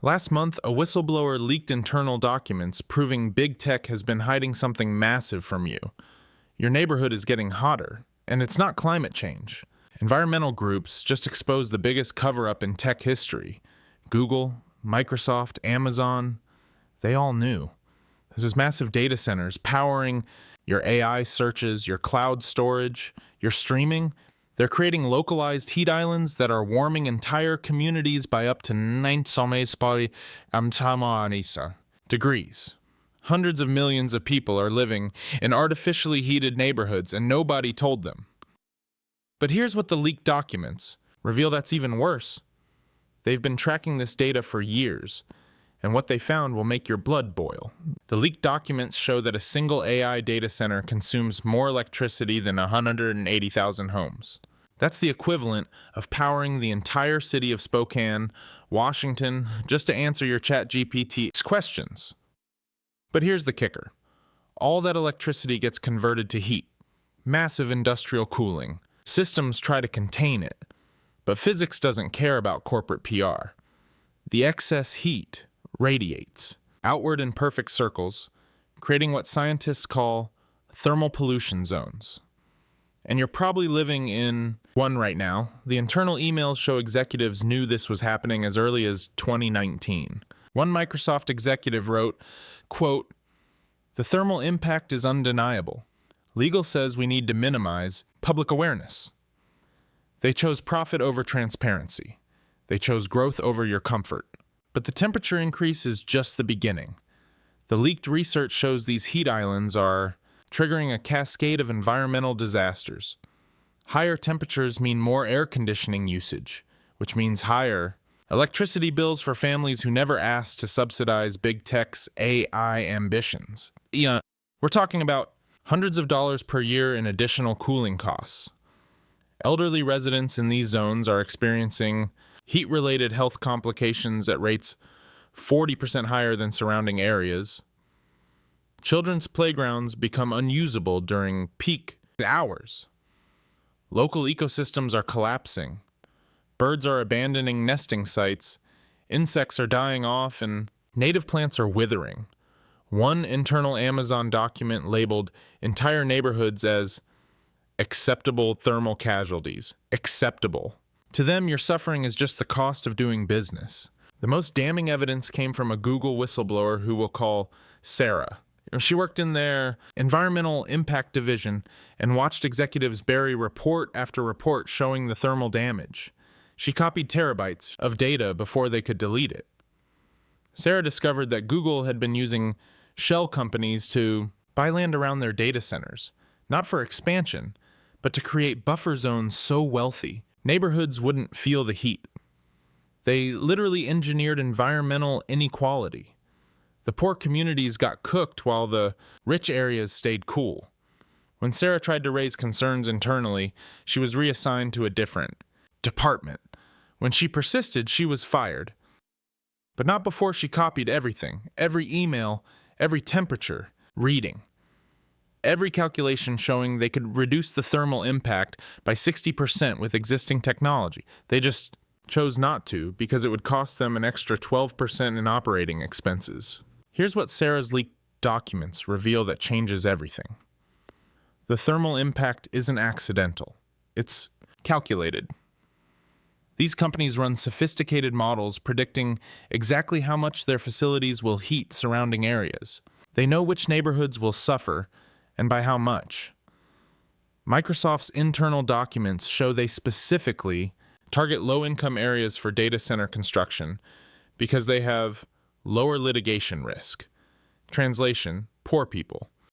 Last month, a whistleblower leaked internal documents proving big tech has been hiding something massive from you. Your neighborhood is getting hotter, and it's not climate change. Environmental groups just exposed the biggest cover-up in tech history. Google, Microsoft, Amazon, they all knew. This is massive data centers powering your AI searches, your cloud storage, your streaming. They're creating localized heat islands that are warming entire communities by up to 9 degrees. Hundreds of millions of people are living in artificially heated neighborhoods, and nobody told them. But here's what the leaked documents reveal that's even worse. They've been tracking this data for years, and what they found will make your blood boil. The leaked documents show that a single AI data center consumes more electricity than 180,000 homes. That's the equivalent of powering the entire city of Spokane, Washington, just to answer your ChatGPT's questions. But here's the kicker. All that electricity gets converted to heat. Massive industrial cooling. Systems try to contain it. But physics doesn't care about corporate PR. The excess heat radiates outward in perfect circles, creating what scientists call thermal pollution zones. And you're probably living in one right now. The internal emails show executives knew this was happening as early as 2019. One Microsoft executive wrote, quote, "The thermal impact is undeniable. Legal says we need to minimize public awareness." They chose profit over transparency. They chose growth over your comfort. But the temperature increase is just the beginning. The leaked research shows these heat islands are triggering a cascade of environmental disasters. Higher temperatures mean more air conditioning usage, which means higher electricity bills for families who never asked to subsidize big tech's AI ambitions. We're talking about hundreds of dollars per year in additional cooling costs. Elderly residents in these zones are experiencing heat-related health complications at rates 40% higher than surrounding areas. Children's playgrounds become unusable during peak hours. Local ecosystems are collapsing. Birds are abandoning nesting sites. Insects are dying off, and native plants are withering. One internal Amazon document labeled entire neighborhoods as acceptable thermal casualties. Acceptable. To them, your suffering is just the cost of doing business. The most damning evidence came from a Google whistleblower who we'll call Sarah. She worked in their environmental impact division and watched executives bury report after report showing the thermal damage. She copied terabytes of data before they could delete it. Sarah discovered that Google had been using shell companies to buy land around their data centers, not for expansion, but to create buffer zones so wealthy neighborhoods wouldn't feel the heat. They literally engineered environmental inequality. The poor communities got cooked while the rich areas stayed cool. When Sarah tried to raise concerns internally, she was reassigned to a different department. When she persisted, she was fired. But not before she copied everything, every email, every temperature reading. Every calculation showing they could reduce the thermal impact by 60% with existing technology. They just chose not to because it would cost them an extra 12% in operating expenses. Here's what Sarah's leaked documents reveal that changes everything. The thermal impact isn't accidental. It's calculated. These companies run sophisticated models predicting exactly how much their facilities will heat surrounding areas. They know which neighborhoods will suffer and by how much. Microsoft's internal documents show they specifically target low-income areas for data center construction because they have lower litigation risk. Translation, poor people.